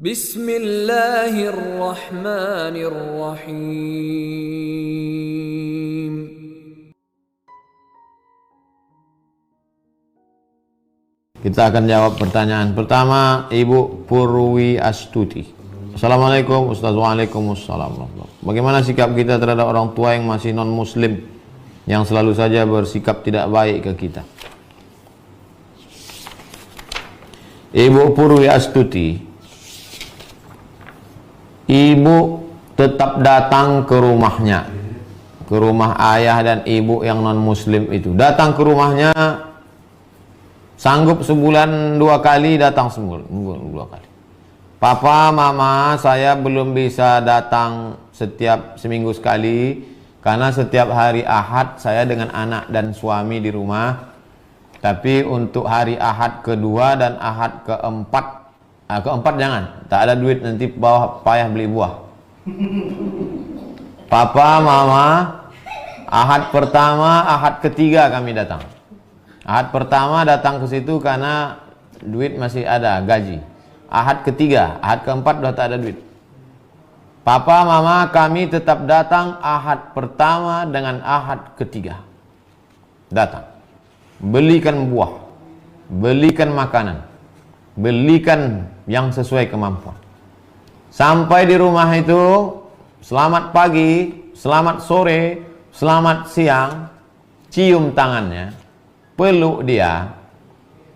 Bismillahirrahmanirrahim. Kita akan jawab pertanyaan pertama, Ibu Purwi Astuti. Assalamualaikum Ustaz. Waalaikumsalam. Bagaimana sikap kita terhadap orang tua yang masih non-muslim, yang selalu saja bersikap tidak baik ke kita? Ibu Purwi Astuti, Ibu tetap datang ke rumahnya, ke rumah ayah dan ibu yang non-muslim itu. Datang ke rumahnya, sanggup sebulan 2 kali, datang sebulan 2 kali. Papa, mama, saya belum bisa datang setiap seminggu sekali, karena setiap hari Ahad saya dengan anak dan suami di rumah. Tapi untuk hari Ahad kedua dan Ahad keempat, keempat jangan, tak ada duit, nanti bawah payah beli buah. Papa, mama, Ahad pertama, Ahad ketiga kami datang. Ahad pertama datang ke situ karena duit masih ada, gaji. Ahad ketiga, Ahad keempat sudah tak ada duit. Papa, mama, kami tetap datang Ahad pertama dengan Ahad ketiga. Datang. Belikan buah, belikan makanan, belikan yang sesuai kemampuan. Sampai di rumah itu, selamat pagi, selamat sore, selamat siang, cium tangannya, peluk dia,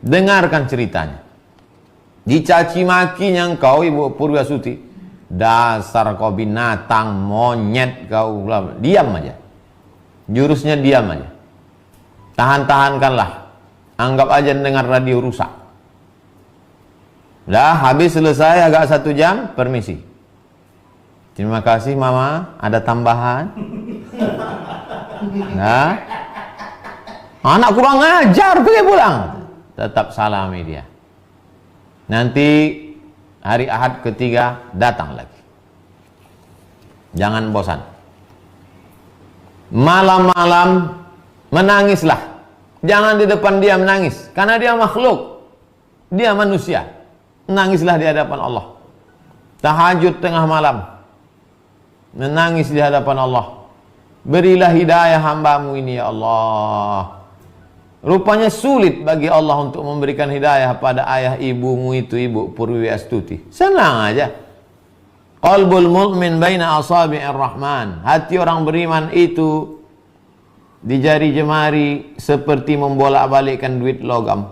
dengarkan ceritanya. Dicaci makinya engkau, Ibu Purwi Astuti, dasar kau binatang, monyet kau, diam aja. Jurusnya diam aja. Tahan-tahankanlah. Anggap aja dengar radio rusak. Dah habis selesai agak 1 jam, permisi. Terima kasih mama, ada tambahan. Nah, anak kurang ajar, pergi pulang. Tetap salami dia. Nanti hari Ahad ketiga datang lagi. Jangan bosan. Malam-malam menangislah. Jangan di depan dia menangis, karena dia makhluk, dia manusia. Menangislah di hadapan Allah. Tahajud tengah malam, menangis di hadapan Allah. Berilah hidayah hambamu ini ya Allah. Rupanya sulit bagi Allah untuk memberikan hidayah pada ayah ibumu itu, Ibu Purwi Astuti. Senang aja. Qalbul mu'min baina asabi'ir rahman. Hati orang beriman itu di jari jemari seperti membolak-balikkan duit logam.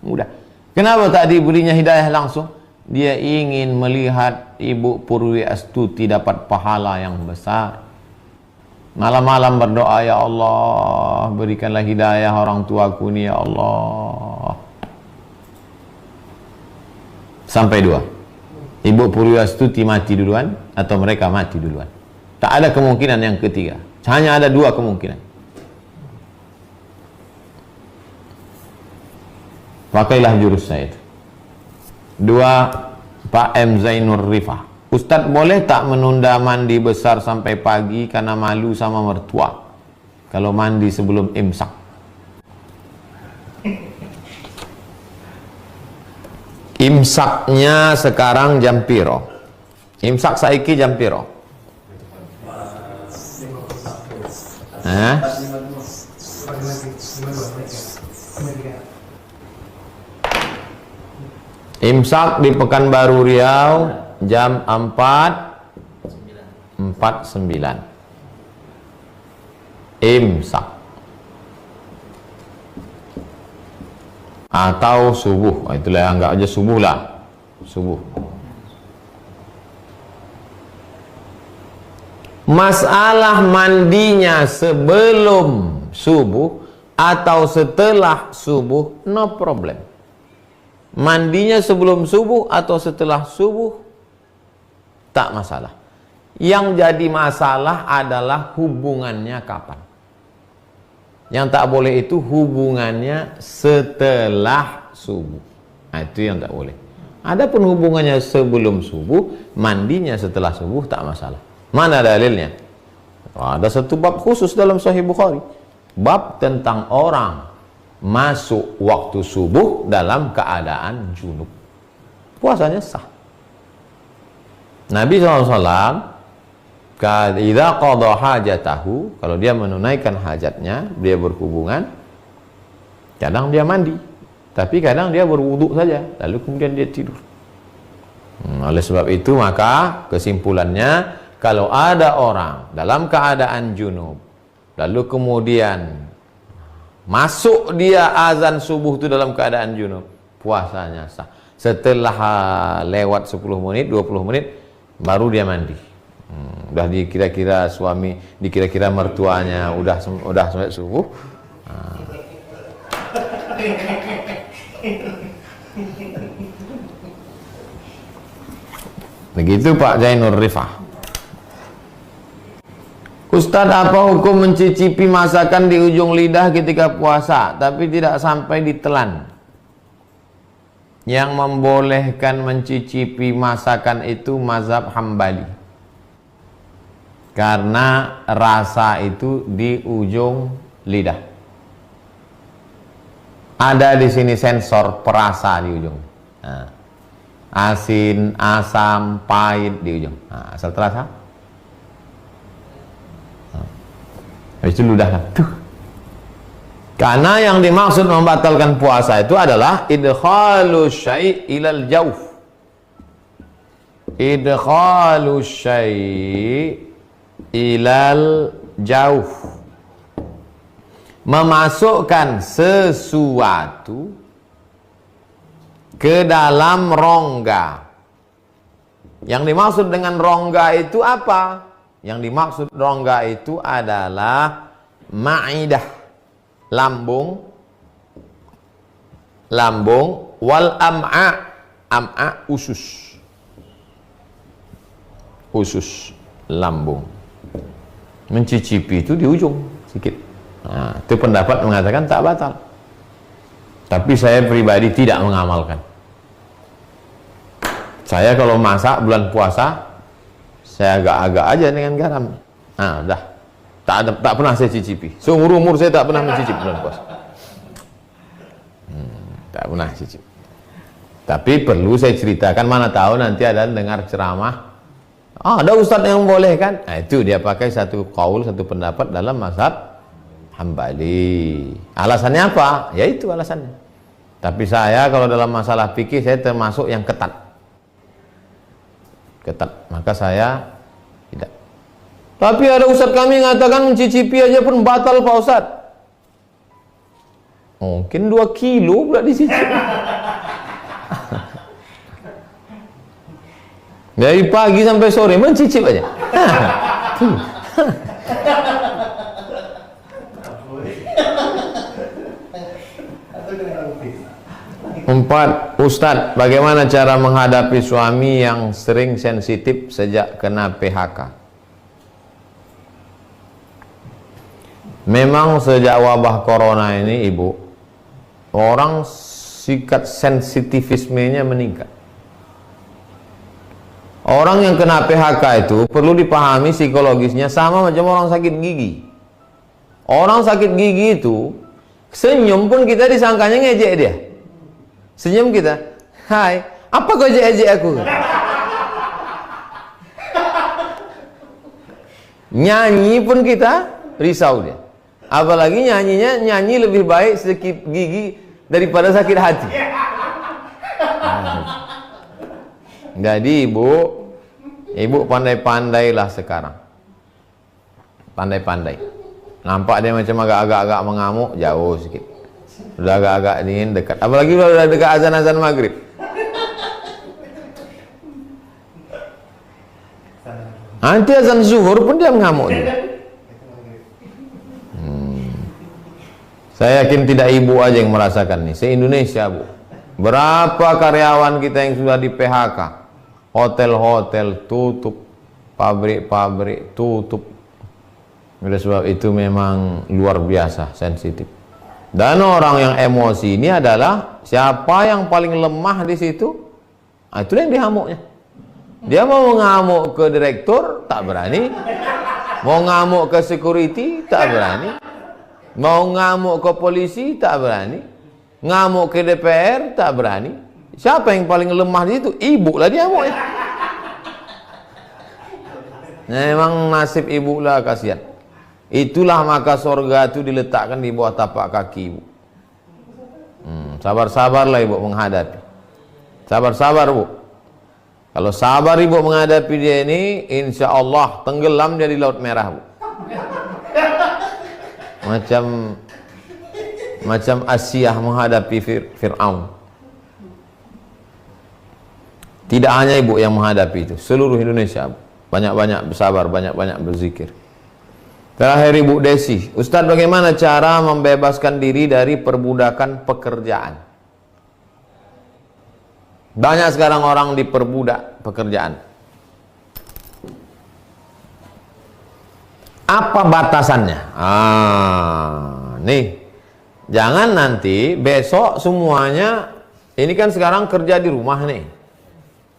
Mudah. Kenapa tak diberinya hidayah langsung? Dia ingin melihat Ibu Purwi Astuti dapat pahala yang besar. Malam-malam berdoa, ya Allah, berikanlah hidayah orang tuaku ini ya Allah. Sampai 2. Ibu Purwi Astuti mati duluan atau mereka mati duluan. Tak ada kemungkinan yang ketiga. Hanya ada 2 kemungkinan. Pakailah jurus saya itu. 2, Pak M. Zainur Rifah. Ustadz, boleh tak menunda mandi besar sampai pagi karena malu sama mertua kalau mandi sebelum imsak? Imsaknya sekarang jam piro? Imsak saiki jam piro? Imsak di Pekanbaru Riau jam 4.49. Imsak atau subuh, itulah, anggap aja subuh lah. Subuh. Masalah mandinya sebelum subuh atau setelah subuh, no problem. Mandinya sebelum subuh atau setelah subuh, tak masalah. Yang jadi masalah adalah hubungannya kapan. Yang tak boleh itu hubungannya setelah subuh. Nah, itu yang tak boleh. Adapun hubungannya sebelum subuh, mandinya setelah subuh, tak masalah. Mana dalilnya? Ada satu bab khusus dalam Sahih Bukhari, bab tentang orang masuk waktu subuh dalam keadaan junub. puasanya sah. Nabi SAW idza qada hajatahu, kalau dia menunaikan hajatnya, dia berhubungan, kadang dia mandi, tapi kadang dia berwudu saja, lalu kemudian dia tidur. Oleh sebab itu maka kesimpulannya, kalau ada orang dalam keadaan junub, lalu kemudian masuk dia azan subuh itu dalam keadaan junub, puasanya sah. Setelah lewat 10 menit, 20 menit, baru dia mandi. Udah dikira-kira suami, dikira-kira mertuanya udah sampai subuh. Begitu Pak Zainur Rifah. Ustadz, apa hukum mencicipi masakan di ujung lidah ketika puasa tapi tidak sampai ditelan? Yang membolehkan mencicipi masakan itu mazhab Hambali, karena rasa itu di ujung lidah. Ada di sini sensor perasa di ujung. Nah, asin, asam, pahit di ujung. Nah, asal terasa. Habis itu ludah. Tuh. Karena yang dimaksud membatalkan puasa itu adalah idkhalu syai' ilal jawf. Idkhalu syai' ilal jawf, memasukkan sesuatu ke dalam rongga. Yang dimaksud dengan rongga itu apa? Yang dimaksud rongga itu adalah ma'idah, lambung, wal am'a, usus, lambung. Mencicipi itu di ujung sedikit. Nah, itu pendapat mengatakan tak batal. Tapi saya pribadi tidak mengamalkan. Saya kalau masak bulan puasa, saya agak-agak aja dengan garam. Nah, dah. Tak pernah saya cicipi. Seumur umur saya tak pernah mencicipi bulan puasa. Tak pernah cicip. Tapi perlu saya ceritakan, mana tahu nanti ada dengar ceramah. Ada ustadz yang boleh kan? Nah, itu dia pakai satu qaul, satu pendapat dalam mazhab Hambali. Alasannya apa? Ya itu alasannya. Tapi saya kalau dalam masalah fikih, saya termasuk yang ketat. Maka saya tidak. Tapi ada ustadz kami mengatakan mencicipi aja pun batal Pak Ustadz. Mungkin 2 kilo pula dicicip. Dari pagi sampai sore mencicip aja. Empat, Ustadz, bagaimana cara menghadapi suami yang sering sensitif sejak kena PHK? Memang sejak wabah corona ini, Ibu, orang sikap sensitivismenya meningkat. Orang yang kena PHK itu perlu dipahami psikologisnya sama macam orang sakit gigi. Orang sakit gigi itu senyum pun kita disangkanya ngejek dia. Senyum kita, hai, apa kau ejek-ejek aku? Nyanyi pun kita risau dia. Apalagi nyanyi lebih baik sakit gigi daripada sakit hati. Jadi ibu pandai-pandailah sekarang. Pandai-pandai. Nampak dia macam agak-agak mengamuk, jauh sedikit. Udah agak-agak dingin, dekat. Apalagi kalau udah dekat azan-azan maghrib. Nanti azan zuhur pun dia mengamuk juga. Saya yakin tidak ibu aja yang merasakan nih, se-Indonesia, Bu. Berapa karyawan kita yang sudah di PHK? Hotel-hotel tutup, pabrik-pabrik tutup. Oleh sebab itu memang luar biasa sensitif. Dan orang yang emosi ini adalah siapa yang paling lemah di situ, itu yang dihamuknya. Dia mau ngamuk ke direktur, tak berani. Mau ngamuk ke security, tak berani. Mau ngamuk ke polisi, tak berani. Ngamuk ke DPR, tak berani. Siapa yang paling lemah di situ? Ibu lah dia mau ya. Memang nasib ibu lah, kasihan. Itulah maka sorga itu diletakkan di bawah tapak kaki ibu. Sabar-sabarlah ibu menghadapi. Sabar-sabar bu. Kalau sabar ibu menghadapi dia ini, insya Allah tenggelam dia di Laut Merah bu. Macam Asiyah menghadapi Fir'aun. Tidak hanya ibu yang menghadapi itu, seluruh Indonesia. Banyak-banyak bersabar, banyak-banyak berzikir. Terakhir Ibu Desi, Ustadz bagaimana cara membebaskan diri dari perbudakan pekerjaan? Banyak sekarang orang diperbudak pekerjaan. Apa batasannya? Nih, jangan nanti besok semuanya, ini kan sekarang kerja di rumah nih.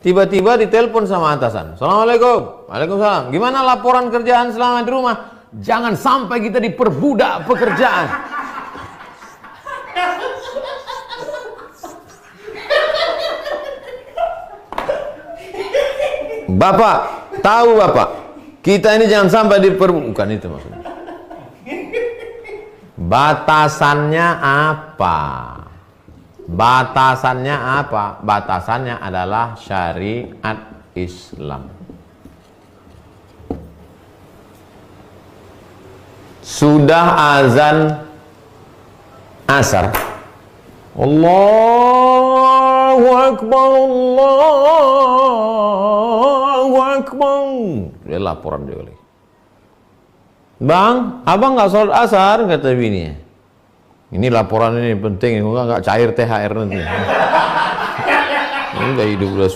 Tiba-tiba ditelepon sama atasan. Assalamualaikum. Waalaikumsalam. Gimana laporan kerjaan selama di rumah? Jangan sampai kita diperbudak pekerjaan. Bapak, tahu Bapak, kita ini jangan sampai diperbudak. Bukan itu maksudnya. Batasannya apa? Batasannya apa? Batasannya adalah syariat Islam. Sudah azan asar, Allahu Akbar, Allahu Akbar. Dia laporan dia kali. Bang, abang nggak sholat asar, kata bininya. Ini laporan ini penting, nggak cair THR nanti. Ini udah hidup udah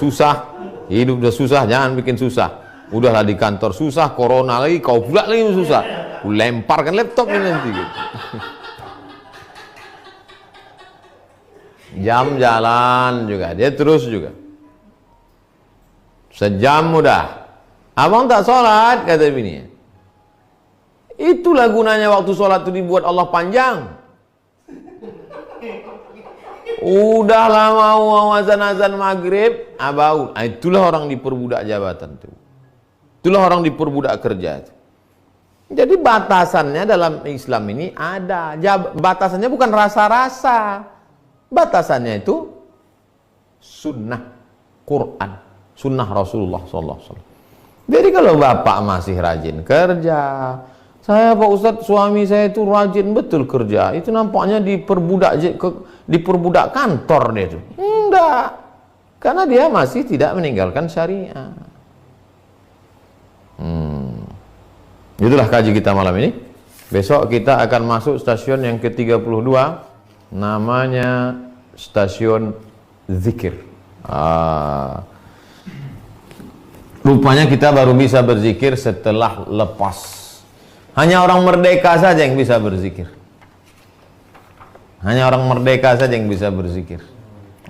susah, jangan bikin susah. Udahlah di kantor susah, corona lagi, kau pula lagi susah. Lemparkan laptop ini nanti. Jam jalan juga, dia terus juga. Sejam udah. Abang tak sholat, kata bini. Itulah gunanya waktu sholat itu dibuat Allah panjang. Udahlah mau azan-azan maghrib, abau. Itulah orang diperbudak jabatan itu. Itulah orang diperbudak kerja itu. Jadi batasannya dalam Islam ini ada. Batasannya bukan rasa-rasa. Batasannya itu sunnah Quran, sunnah Rasulullah SAW. Jadi kalau bapak masih rajin kerja, saya Pak Ustadz suami saya itu rajin betul kerja, itu nampaknya diperbudak kantor dia itu. Enggak, karena dia masih tidak meninggalkan syariat. Itulah kaji kita malam ini. Besok kita akan masuk stasiun yang ke-32, namanya stasiun zikir. Rupanya kita baru bisa berzikir setelah lepas. Hanya orang merdeka saja yang bisa berzikir. Hanya orang merdeka saja yang bisa berzikir.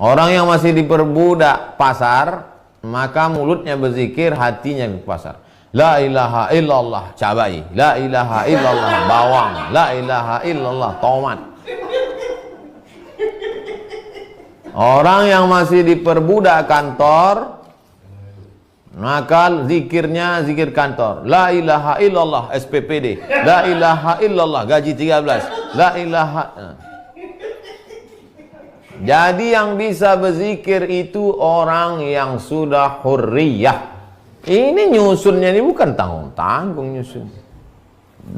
Orang yang masih diperbudak pasar, maka mulutnya berzikir, hatinya di pasar. La ilaha illallah cabai, la ilaha illallah bawang, la ilaha illallah tomat. Orang yang masih diperbudak kantor, maka zikirnya zikir kantor. La ilaha illallah SPPD, la ilaha illallah gaji 13, la ilaha. Jadi yang bisa berzikir itu orang yang sudah hurriyah. Ini nyusunnya ini bukan tanggung-tanggung nyusun.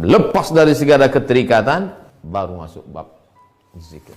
Lepas dari segala keterikatan, baru masuk bab zikir.